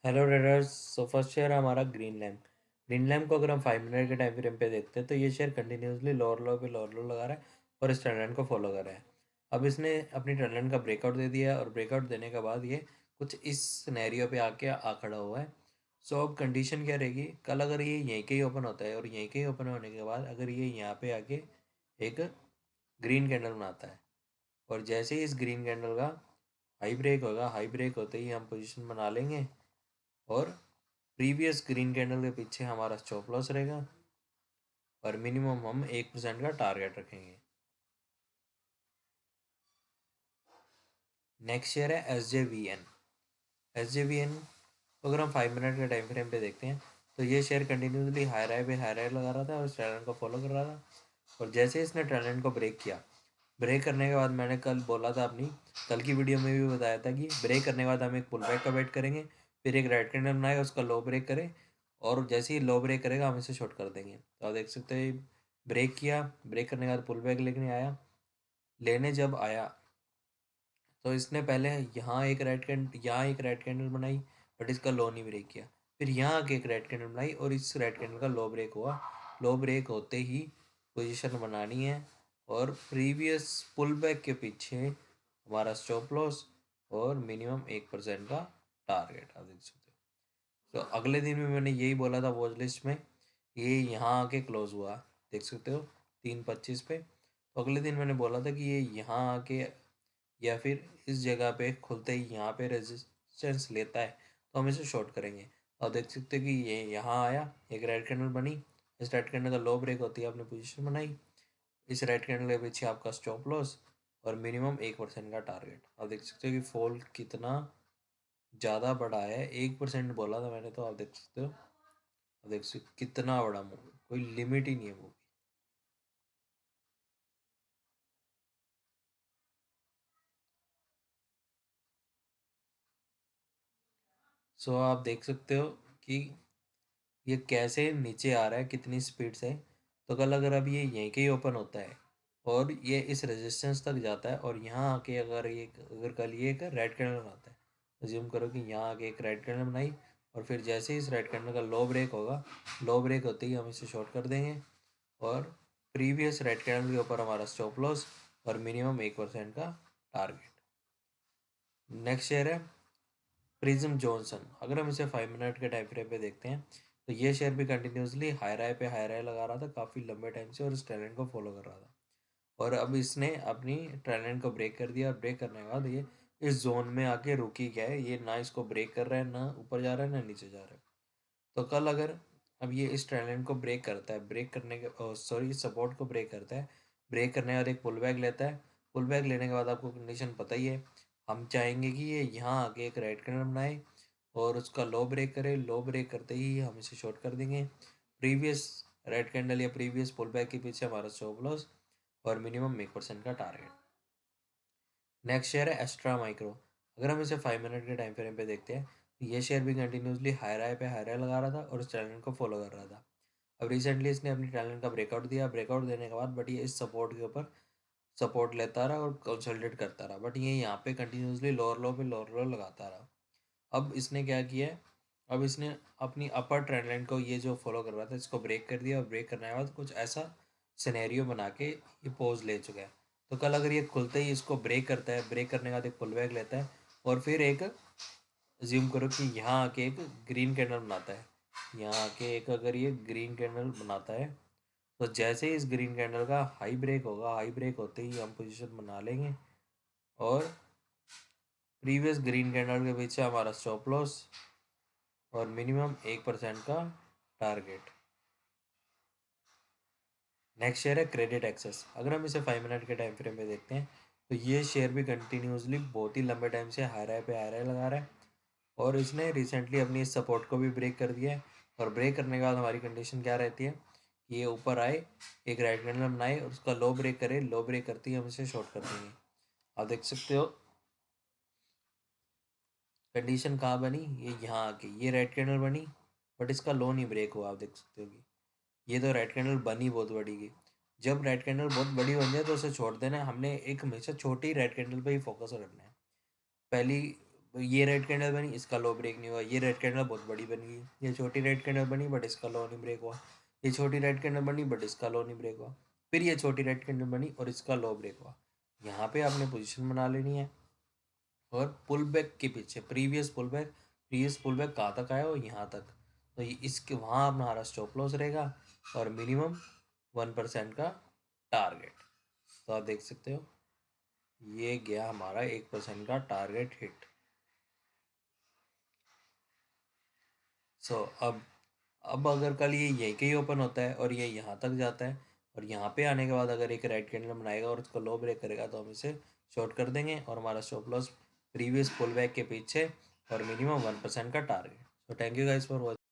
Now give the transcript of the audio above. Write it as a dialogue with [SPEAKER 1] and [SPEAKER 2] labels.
[SPEAKER 1] Hello traders. So first share है हमारा green lamp को अगर हम 5 मिनट के टाइम फ्रेम पे देखते हैं तो ये शेयर कंटिन्यूसली लोअर लो पे लोअर लो लगा रहा है और इस ट्रेंड लाइन को फॉलो कर रहा है। अब इसने अपनी ट्रेंड लाइन का ब्रेकआउट दे दिया है और ब्रेकआउट देने के बाद ये कुछ इस सिनेरियो पे आके आ खड़ा हुआ है। सो अब कंडीशन क्या रहेगी, कल अगर ये यहीं के ही ओपन होता है और यहीं के ही ओपन होने के बाद अगर ये यहाँ पे आके एक ग्रीन कैंडल बनाता है और जैसे ही इस ग्रीन कैंडल का हाई ब्रेक होगा, हाई ब्रेक होते ही हम पोजीशन बना लेंगे और प्रीवियस ग्रीन कैंडल के पीछे हमारा स्टॉप लॉस रहेगा और मिनिमम हम 1% का टारगेट रखेंगे। नेक्स्ट शेयर है एस जे वी एन तो अगर हम 5 मिनट के टाइम फ्रेम पे देखते हैं तो ये शेयर कंटिन्यूसली हाई राय लगा रहा था और इस ट्रेंड को फॉलो कर रहा था और जैसे इसने ट्रेंड को ब्रेक किया, ब्रेक करने के बाद मैंने कल बोला था अपनी कल की वीडियो में भी बताया था कि ब्रेक करने के बाद हम एक पुल बैक का वेट करेंगे, फिर एक राइट कैंडल बनाएगा, उसका लो ब्रेक करे और जैसे ही लो ब्रेक करेगा हम इसे शॉर्ट कर देंगे। तो आप देख सकते हैं ब्रेक किया, ब्रेक करने के बाद पुल बैक लेने जब आया तो इसने पहले यहाँ एक रेड कैंडल बनाई बट इसका लो नहीं ब्रेक किया, फिर यहाँ आके एक रेड कैंडल बनाई और इस रेड कैंडल का लो ब्रेक हुआ। लो ब्रेक होते ही पोजीशन बनानी है और प्रीवियस पुल बैक के पीछे हमारा स्टॉप लॉस और मिनिमम 1% का टारगेट आप देख सकते हो। तो अगले दिन भी मैंने यही बोला था वॉच लिस्ट में, ये यहाँ आके क्लोज हुआ, देख सकते हो 3:25 पे। तो अगले दिन मैंने बोला था कि ये यहाँ आके या फिर इस जगह पे खुलते ही यहाँ पे रेजिस्टेंस लेता है तो हम इसे शॉर्ट करेंगे। और देख सकते हो कि ये यहाँ आया, एक रेड कैंडल बनी, इस रेड कैंडल का लो ब्रेक होती है आपने पोजीशन बनाई, इस रेड कैंडल के पीछे आपका स्टॉप लॉस और मिनिमम 1% का टारगेट। आप देख सकते हो कि फॉल कितना ज़्यादा बड़ा है, 1% बोला था मैंने, तो आप देख सकते हो, आप देख सकते हो कितना बड़ा मूव, कोई लिमिट ही नहीं है मूव। सो आप देख सकते हो कि ये कैसे नीचे आ रहा है, कितनी स्पीड से। तो कल अगर अब ये यहीं के ही ओपन होता है और ये इस रेजिस्टेंस तक जाता है और यहाँ आके अगर कल ये एक रेड कैंडल बनाता है, अज्यूम करो कि यहाँ आके एक रेड कैंडल बनाई और फिर जैसे ही इस रेड कैंडल का लो ब्रेक होगा, लो ब्रेक होते ही हम इसे शॉर्ट कर देंगे और प्रीवियस रेड कैंडल के ऊपर हमारा स्टॉप लॉस और मिनिमम 1% का टारगेट। नेक्स्ट शेयर है प्रिज्म जॉनसन। अगर हम इसे 5 मिनट के टाइम फ्रेम पे देखते हैं तो ये शेयर भी कंटिन्यूसली हाई राय लगा रहा था काफ़ी लंबे टाइम से और इस ट्रेंड को फॉलो कर रहा था और अब इसने अपनी ट्रेंड को ब्रेक कर दिया और ब्रेक करने के बाद ये इस जोन में आके रुकी गया है, ये ना इसको ब्रेक कर रहा है, ना ऊपर जा रहा है ना नीचे जा रहा है। तो कल अगर अब ये इस ट्रेंड को ब्रेक करता है, ब्रेक करने के सॉरी सपोर्ट को ब्रेक करता है, ब्रेक करने के बाद एक पुल बैक लेता है, पुल बैक लेने के बाद आपको कंडीशन पता ही है, हम चाहेंगे कि ये यहाँ आके एक राइट कैंडल बनाए और उसका लो ब्रेक करे, लो ब्रेक करते ही हम इसे शॉर्ट कर देंगे। प्रीवियस रेड कैंडल या प्रीवियस पुल बैक के पीछे हमारा स्टॉप लॉस और मिनिमम 1% का टारगेट। नेक्स्ट शेयर है एस्ट्रा माइक्रो। अगर हम इसे 5 मिनट के टाइम फ्रेम पे देखते हैं तो ये शेयर भी कंटिन्यूसली हाई राय लगा रहा था और इस ट्रेंड को फॉलो कर रहा था। अब रिसेंटली इसने अपनी ट्रेंड का ब्रेकआउट दिया, ब्रेकआउट देने के बाद बट ये इस सपोर्ट के ऊपर सपोर्ट लेता रहा और कंसोलिडेट करता रहा, बट ये यहाँ पे कंटिन्यूसली लोअर लो लगाता रहा। अब इसने क्या किया है, अब इसने अपनी अपर ट्रेंड लाइन को ये जो फॉलो कर रहा था इसको ब्रेक कर दिया और ब्रेक करने के बाद कुछ ऐसा सिनेरियो बना के ये पोज ले चुका है। तो कल अगर ये खुलते ही इसको ब्रेक करता है, ब्रेक करने के बाद एक पुल बैक लेता है और फिर एक ज्यूम करो कि यहाँ आके एक ग्रीन कैंडल बनाता है, यहाँ आके एक अगर ये ग्रीन कैंडल बनाता है तो जैसे ही इस ग्रीन कैंडल का हाई ब्रेक होगा, हाई ब्रेक होते ही हम पोजीशन बना लेंगे और प्रीवियस ग्रीन कैंडल के पीछे हमारा स्टॉप लॉस और मिनिमम 1% का टारगेट। नेक्स्ट शेयर है क्रेडिट एक्सेस। अगर हम इसे 5 मिनट के टाइम फ्रेम पे देखते हैं तो ये शेयर भी कंटिन्यूसली बहुत ही लंबे टाइम से हाई राय लगा रहा है और इसने रिसेंटली अपनी इस सपोर्ट को भी ब्रेक कर दिया है और ब्रेक करने के बाद हमारी कंडीशन क्या रहती है कि ये ऊपर आए, एक राइट कैंडल बनाए और उसका लो ब्रेक करे, लो ब्रेक करते ही हम इसे शॉर्ट कर देंगे। आप देख सकते हो कंडीशन कहाँ बनी, ये यहाँ आके ये रेड कैंडल बनी बट इसका लो नहीं ब्रेक हुआ। आप देख सकते हो कि ये तो रेड कैंडल बनी बहुत बड़ी की, जब रेड कैंडल बहुत बड़ी बन जाए तो उसे छोड़ देना है, हमने एक हमेशा छोटी रेड कैंडल पे ही फोकस रखना है। पहली ये रेड कैंडल बनी, इसका लो ब्रेक नहीं हुआ, ये रेड कैंडल बहुत बड़ी बन गई, ये छोटी रेड कैंडल बनी बट इसका लो नहीं ब्रेक हुआ, ये छोटी रेड कैंडल बनी बट इसका लो नहीं ब्रेक हुआ, फिर ये छोटी रेड कैंडल बनी और इसका लो ब्रेक हुआ। यहाँ पे आपने पोजीशन बना लेनी है और पुल बैक के पीछे प्रीवियस पुल बैक कहाँ तक आया हो, यहाँ तक, तो इसके वहाँ हमारा स्टॉप लॉस रहेगा और मिनिमम 1% का टारगेट। तो आप देख सकते हो ये गया हमारा 1% का टारगेट हिट। सो अब अगर कल ये यहीं के ही ओपन होता है और ये यहाँ तक जाता है और यहाँ पे आने के बाद अगर एक रेड कैंडल बनाएगा और उसको लो ब्रेक करेगा तो हम इसे शॉर्ट कर देंगे और हमारा stop loss previous pull back के पीछे और मिनिमम 1% का target. So thank you guys for watching.